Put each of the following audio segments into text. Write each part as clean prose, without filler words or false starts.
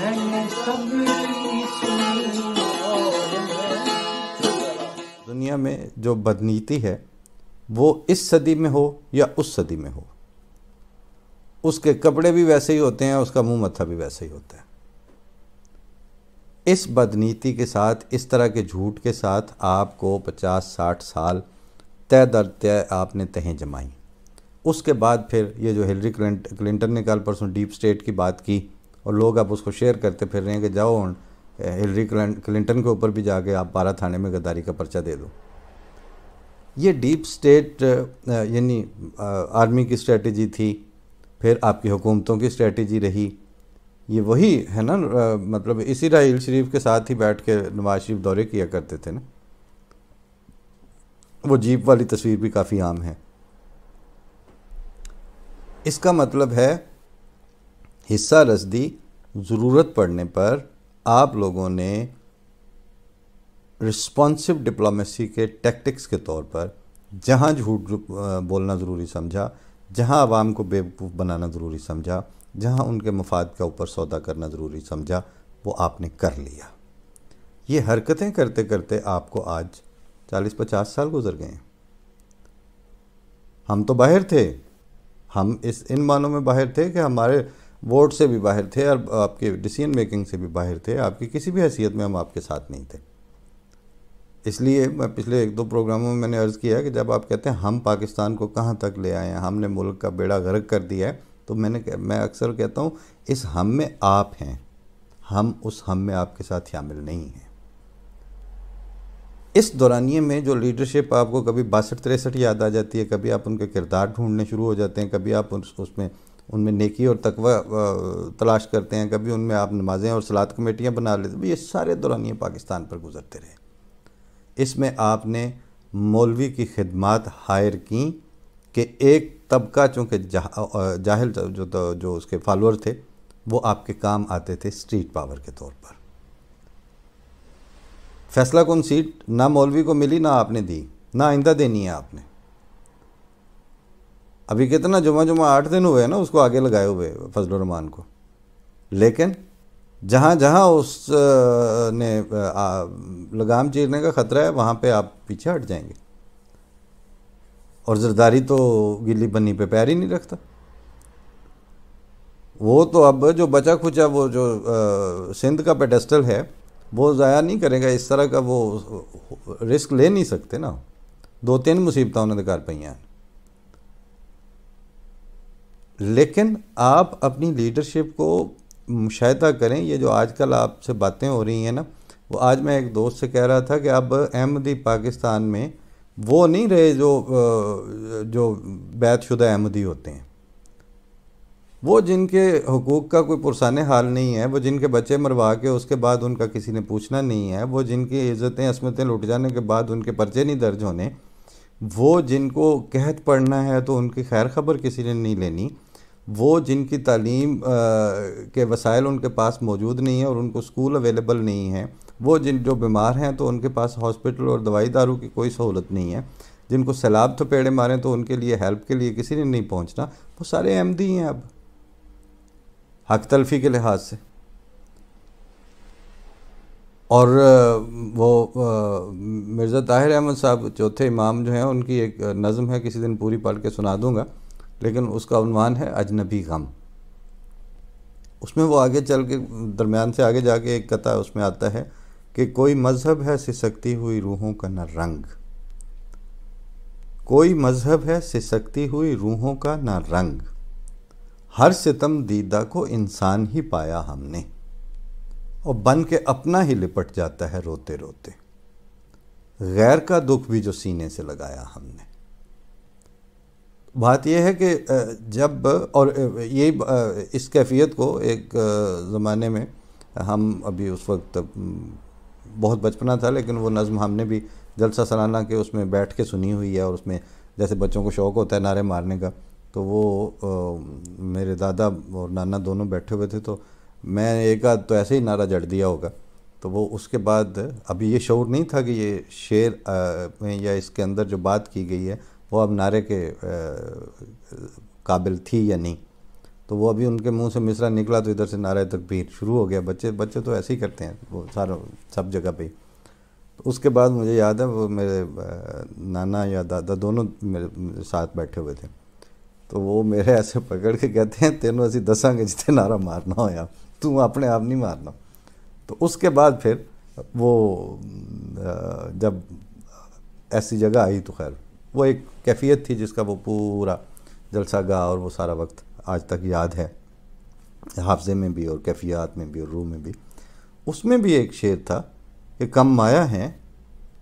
میں نے سبری سنی اور دنیا میں جو بدنیتی ہے وہ اس صدی میں ہو یا اس صدی میں ہو، اس کے کپڑے بھی ویسے ہی ہوتے ہیں، اس کا منہ متھا بھی ویسے ہی ہوتا ہے۔ اس بدنیتی کے ساتھ، اس طرح کے جھوٹ کے ساتھ آپ کو 50-60 سال طے در طے آپ نے تہیں جمائیں۔ اس کے بعد پھر یہ جو ہلری کلنٹن نے کل پرسوں ڈیپ سٹیٹ کی بات کی اور لوگ اب اس کو شیئر کرتے پھر رہے ہیں کہ جاؤ ہلری کلنٹن کے اوپر بھی جا کے آپ 12 تھانے میں غداری کا پرچہ دے دو۔ یہ ڈیپ سٹیٹ یعنی آرمی کی اسٹریٹجی تھی، پھر آپ کی حکومتوں کی اسٹریٹجی رہی۔ یہ وہی ہے نا، مطلب اسی طرح ہل شریف کے ساتھ ہی بیٹھ کے نواز شریف دورے کیا کرتے تھے نا، وہ جیپ والی تصویر بھی کافی عام ہے۔ اس کا مطلب ہے حصہ رسدی، ضرورت پڑنے پر آپ لوگوں نے رسپانسو ڈپلومیسی کے ٹیکٹکس کے طور پر جہاں جھوٹ بولنا ضروری سمجھا، جہاں عوام کو بیوقوف بنانا ضروری سمجھا، جہاں ان کے مفاد کا اوپر سودا کرنا ضروری سمجھا، وہ آپ نے کر لیا۔ یہ حرکتیں کرتے کرتے آپ کو آج 40-50 سال گزر گئے ہیں۔ ہم تو باہر تھے، ہم ان معنوں میں باہر تھے کہ ہمارے ووٹ سے بھی باہر تھے اور آپ کے ڈیسیژن میکنگ سے بھی باہر تھے، آپ کی کسی بھی حیثیت میں ہم آپ کے ساتھ نہیں تھے۔ اس لیے میں پچھلے 1-2 پروگراموں میں نے عرض کیا ہے کہ جب آپ کہتے ہیں ہم پاکستان کو کہاں تک لے آئے ہیں، ہم نے ملک کا بیڑا غرق کر دیا ہے، تو میں اکثر کہتا ہوں اس ہم میں آپ ہیں، ہم اس ہم میں آپ کے ساتھ شامل نہیں ہیں۔ اس دورانیے میں جو لیڈرشپ آپ کو کبھی 62-63 یاد آ جاتی ہے، کبھی آپ ان کے کردار ڈھونڈنے شروع ہو جاتے ہیں، کبھی آپ ان میں نیکی اور تقوی تلاش کرتے ہیں، کبھی ان میں آپ نمازیں اور صلاۃ کمیٹیاں بنا لیتے ہیں۔ یہ سارے دورانیے پاکستان پر گزرتے رہے۔ اس میں آپ نے مولوی کی خدمات ہائر کیں کہ ایک طبقہ چونکہ جاہل جو اس کے فالوور تھے وہ آپ کے کام آتے تھے اسٹریٹ پاور کے طور پر۔ فیصلہ کن سیٹ نہ مولوی کو ملی، نہ آپ نے دی، نہ آئندہ دینی ہے آپ نے۔ ابھی کتنا جمعہ 8 دن ہوئے ہیں نا اس کو آگے لگائے ہوئے فضل الرحمان کو، لیکن جہاں جہاں اس نے لگام چیرنے کا خطرہ ہے وہاں پہ آپ پیچھے ہٹ جائیں گے۔ اور زرداری تو گلی بنی پہ پیر ہی نہیں رکھتا، وہ تو اب جو بچا کھچا وہ جو سندھ کا پیڈسٹل ہے وہ ضائع نہیں کرے گا، اس طرح کا وہ رسک لے نہیں سکتے نا۔ 2-3 مصیبتیں انہوں نے کر پئی ہیں۔ لیکن آپ اپنی لیڈرشپ کو مشاہدہ کریں، یہ جو آج کل آپ سے باتیں ہو رہی ہیں نا، وہ آج میں ایک دوست سے کہہ رہا تھا کہ اب احمدی پاکستان میں وہ نہیں رہے جو بیعت شدہ احمدی ہوتے ہیں، وہ جن کے حقوق کا کوئی پرسان حال نہیں ہے، وہ جن کے بچے مروا کے اس کے بعد ان کا کسی نے پوچھنا نہیں ہے، وہ جن کی عزتیں عصمتیں لٹ جانے کے بعد ان کے پرچے نہیں درج ہونے، وہ جن کو قحط پڑھنا ہے تو ان کی خیر خبر کسی نے نہیں لینی، وہ جن کی تعلیم کے وسائل ان کے پاس موجود نہیں ہیں اور ان کو اسکول اویلیبل نہیں ہیں، وہ جو بیمار ہیں تو ان کے پاس ہاسپٹل اور دوائی دارو کی کوئی سہولت نہیں ہے، جن کو سیلاب تھپیڑے ماریں تو ان کے لیے ہیلپ کے لیے کسی نے نہیں پہنچنا، وہ سارے احمدی ہیں اب حق تلفی کے لحاظ سے۔ اور وہ مرزا طاہر احمد صاحب چوتھے امام جو ہیں، ان کی ایک نظم ہے، کسی دن پوری پڑھ کے سنا دوں گا، لیکن اس کا عنوان ہے اجنبی غم۔ اس میں وہ آگے چل کے درمیان سے آگے جا کے ایک قطعہ اس میں آتا ہے کہ کوئی مذہب ہے سسکتی ہوئی روحوں کا نہ رنگ، کوئی مذہب ہے سسکتی ہوئی روحوں کا نہ رنگ، ہر ستم دیدہ کو انسان ہی پایا ہم نے، اور بن کے اپنا ہی لپٹ جاتا ہے روتے روتے، غیر کا دکھ بھی جو سینے سے لگایا ہم نے۔ بات یہ ہے کہ جب اور یہ اس کیفیت کو ایک زمانے میں ہم ابھی اس وقت بہت بچپنا تھا، لیکن وہ نظم ہم نے بھی جلسہ سالانہ کے اس میں بیٹھ کے سنی ہوئی ہے، اور اس میں جیسے بچوں کو شوق ہوتا ہے نعرے مارنے کا، تو وہ میرے دادا اور نانا دونوں بیٹھے ہوئے تھے، تو میں ایک آدھ تو ایسے ہی نعرہ جڑ دیا ہوگا، تو وہ اس کے بعد ابھی یہ شعور نہیں تھا کہ یہ شعر میں یا اس کے اندر جو بات کی گئی ہے وہ اب نعرے کے قابل تھی یا نہیں۔ تو وہ ابھی ان کے منہ سے مصرع نکلا تو ادھر سے نعرہ تکبیر شروع ہو گیا. بچے تو ایسے ہی کرتے ہیں وہ سب جگہ پہ. تو اس کے بعد مجھے یاد ہے وہ میرے نانا یا دادا دونوں میرے ساتھ بیٹھے ہوئے تھے. تو وہ میرے ایسے پکڑ کے کہتے ہیں تینوں اسی دساں گے جتنے نعرہ مارنا ہویا تو اپنے آپ نہیں مارنا. تو اس کے بعد پھر وہ جب ایسی جگہ آئی تو خیر وہ ایک کیفیت تھی جس کا وہ پورا جلسہ گاہ اور وہ سارا وقت آج تک یاد ہے حافظے میں بھی اور کیفیات میں بھی اور روح میں بھی. اس میں بھی ایک شعر تھا کہ کم مایہ ہیں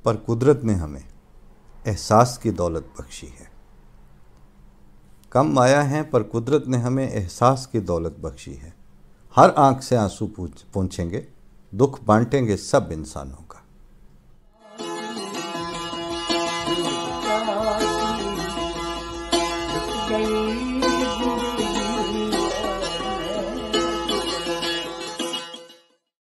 پر قدرت نے ہمیں احساس کی دولت بخشی ہے. کم مایہ ہیں پر قدرت نے ہمیں احساس کی دولت بخشی ہے. ہر آنکھ سے آنسو پونچھیں گے دکھ بانٹیں گے سب انسانوں کا. گئی